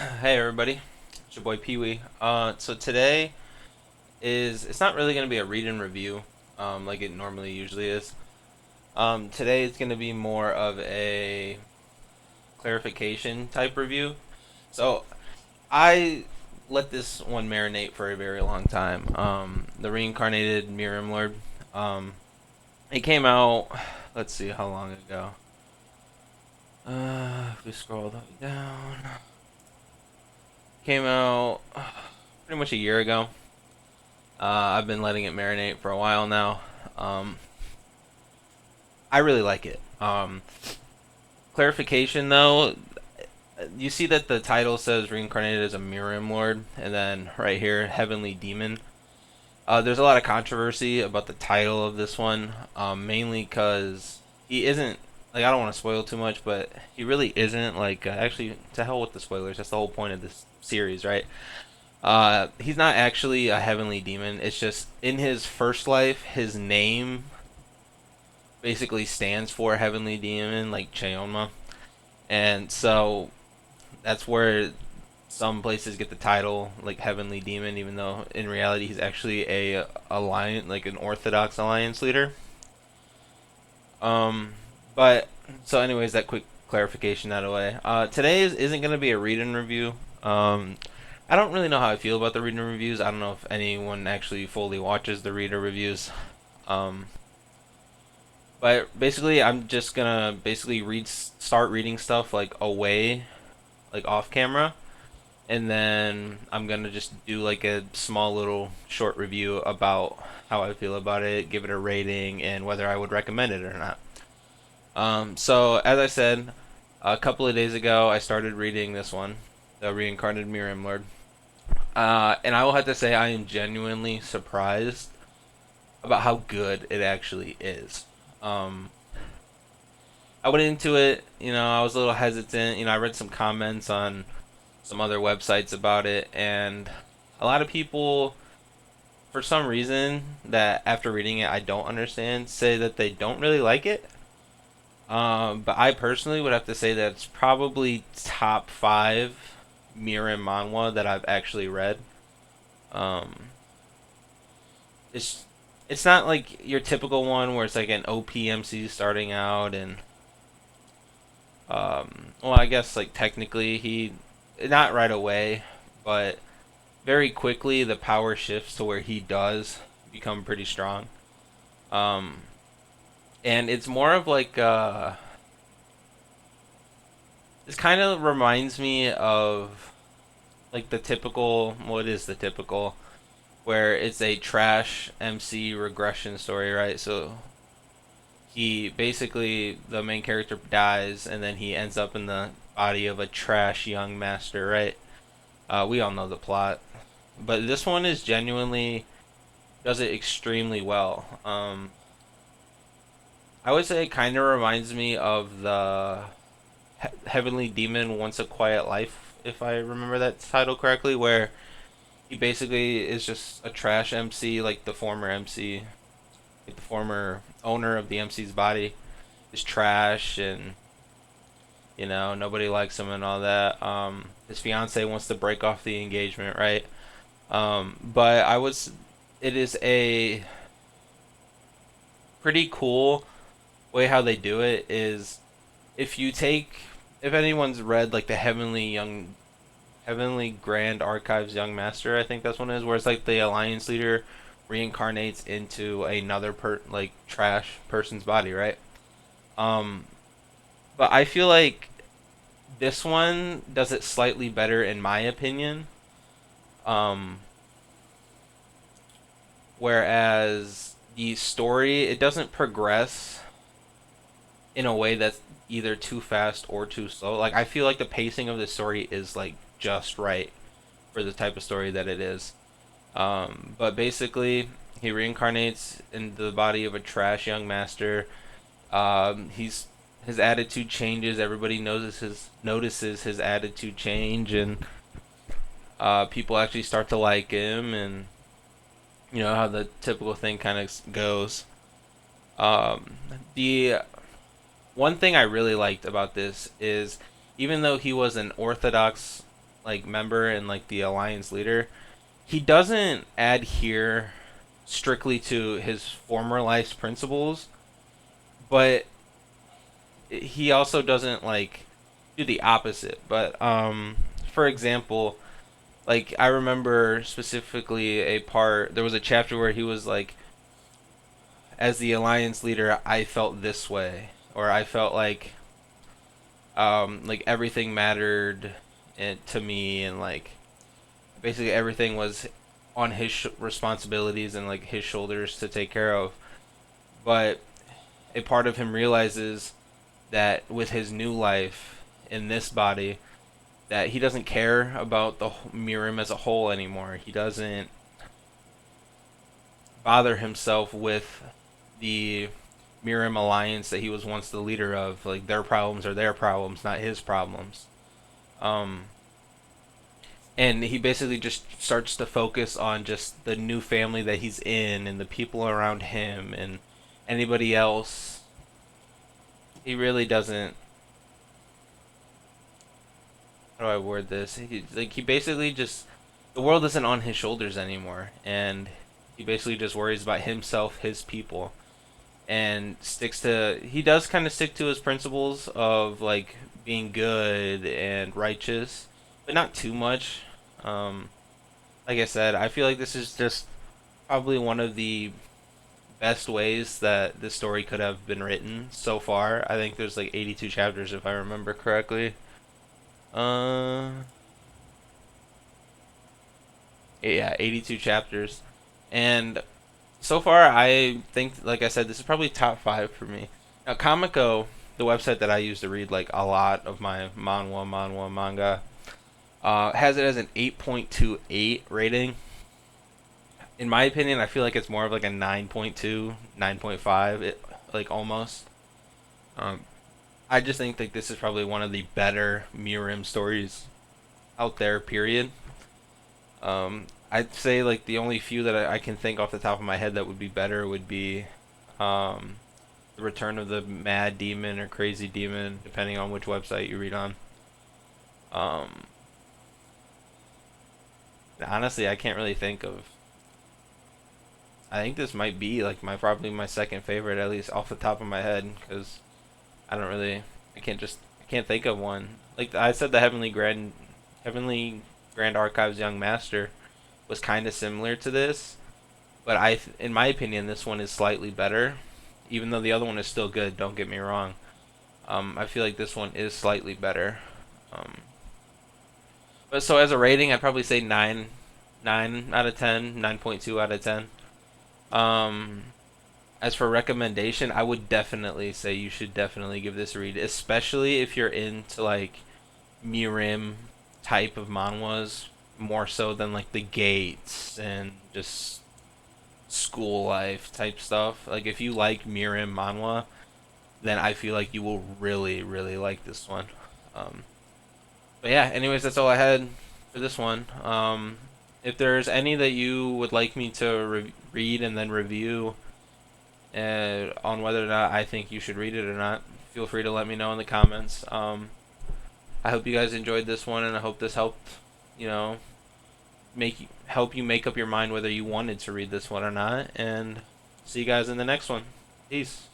Hey everybody, it's your boy Pee Wee. So today it's not really gonna be a read and review, like it normally usually is. Today it's gonna be more of a clarification type review. So I let this one marinate for a very long time. The Reincarnated Murim Lord. Um, it came out. Let's see how long ago. If we scroll all the way down, came out pretty much a year ago. I've been letting it marinate for a while now. Um, I really like it. Clarification though, you see that the title says reincarnated as a Murim Lord, and then right here, Heavenly Demon. There's a lot of controversy about the title of this one, mainly because he isn't, like, I don't want to spoil too much, but he really isn't, like, actually, to hell with the spoilers, that's the whole point of this series, right? He's not actually a heavenly demon. It's just in his first life, his name basically stands for heavenly demon, like Cheonma, and so that's where some places get the title like heavenly demon, even though in reality he's actually a alliance, like an Orthodox alliance leader. Um, but so anyways, that quick clarification out of the way. Today isn't gonna be a read and review. I don't really know how I feel about the read and reviews. I don't know if anyone actually fully watches the reader reviews. Um, But basically, I'm just gonna basically start reading stuff like away, like off camera, and then I'm gonna just do like a small little short review about how I feel about it, give it a rating, and whether I would recommend it or not. So as I said, a couple of days ago, I started reading this one, the Reincarnated Murim Lord, and I will have to say I am genuinely surprised about how good it actually is. Um, I went into it, I was a little hesitant. I read some comments on some other websites about it, and a lot of people, for some reason, that after reading it, I don't understand, say that they don't really like it. But I personally would have to say that it's probably top five Mirim manhwa that I've actually read. Um, it's it's not like your typical one where it's like an OPMC starting out and well, I guess like technically he not right away, but very quickly the power shifts to where he does become pretty strong. Um, and it's more of like this kind of reminds me of like the typical. Well, it is the typical where it's a trash MC regression story, right? So he basically the main character dies and then he ends up in the body of a trash young master, right? We all know the plot, but this one is genuinely does it extremely well. I would say it kind of reminds me of the Heavenly Demon Once a Quiet Life, if I remember that title correctly, where he basically is just a trash MC, like the former MC, like the former owner of the MC's body is trash, and nobody likes him and all that. His fiance wants to break off the engagement, right? But it is a pretty cool way how they do it is if you take if anyone's read like the Heavenly Grand Archives Young Master, I think that's one it is, where it's like the alliance leader reincarnates into another like trash person's body, right? Um but I feel like this one does it slightly better in my opinion. Um Whereas the story it doesn't progress in a way that's either too fast or too slow. Like I feel like the pacing of the story is like just right for the type of story that it is. But basically, he reincarnates into the body of a trash young master. He's his attitude changes. Everybody notices his attitude change, and people actually start to like him, and you know how the typical thing kind of goes. The one thing I really liked about this is even though he was an Orthodox like member and like the alliance leader, he doesn't adhere strictly to his former life's principles, but he also doesn't like do the opposite. But for example, like I remember specifically a part, there was a chapter where he was like, as the alliance leader, I felt this way, or I felt like everything mattered to me, and like basically everything was on his responsibilities and like his shoulders to take care of. But a part of him realizes that with his new life in this body, that he doesn't care about the Murim as a whole anymore. He doesn't bother himself with the Murim alliance that he was once the leader of. Like their problems are their problems, not his problems. Um, and he basically just starts to focus on just the new family that he's in and the people around him and anybody else. He really doesn't. How do I word this? He basically just, the world isn't on his shoulders anymore, and he basically just worries about himself, his people, and sticks to. He does kind of stick to his principles of like being good and righteous, but not too much. Um, like I said, I feel like this is just probably one of the best ways that this story could have been written so far. I think there's like 82 chapters if I remember correctly. Uh, yeah, 82 chapters. And so far, I think, like I said, this is probably top five for me. Now, Comico, the website that I use to read like a lot of my manga, has it as an 8.28 rating. In my opinion, I feel like it's more of like a 9.2, 9.5, like almost. Um, I just think like this is probably one of the better Murim stories out there. Period. I'd say like the only few that I can think off the top of my head that would be better would be um, the Return of the Mad Demon or Crazy Demon, depending on which website you read on. Um, Honestly, I can't really think of. I think this might be like my probably my second favorite, at least off the top of my head, because I don't really, I can't think of one. Like I said, the Heavenly Grand Archives Young Master was kind of similar to this, but in my opinion, this one is slightly better, even though the other one is still good. Don't get me wrong. I feel like this one is slightly better. Um, but so as a rating, I'd probably say 9 out of 10, 9.2 out of 10. Um, as for recommendation, I would definitely say you should definitely give this a read, especially if you're into like Murim type of manhwas more so than like the Gates and just school life type stuff. Like if you like Murim manhwa, then I feel like you will really, really like this one. Um, but yeah, anyways, that's all I had for this one. If there's any that you would like me to read and then review on whether or not I think you should read it or not, feel free to let me know in the comments. I hope you guys enjoyed this one, and I hope this helped, you know, help you make up your mind whether you wanted to read this one or not. And see you guys in the next one. Peace.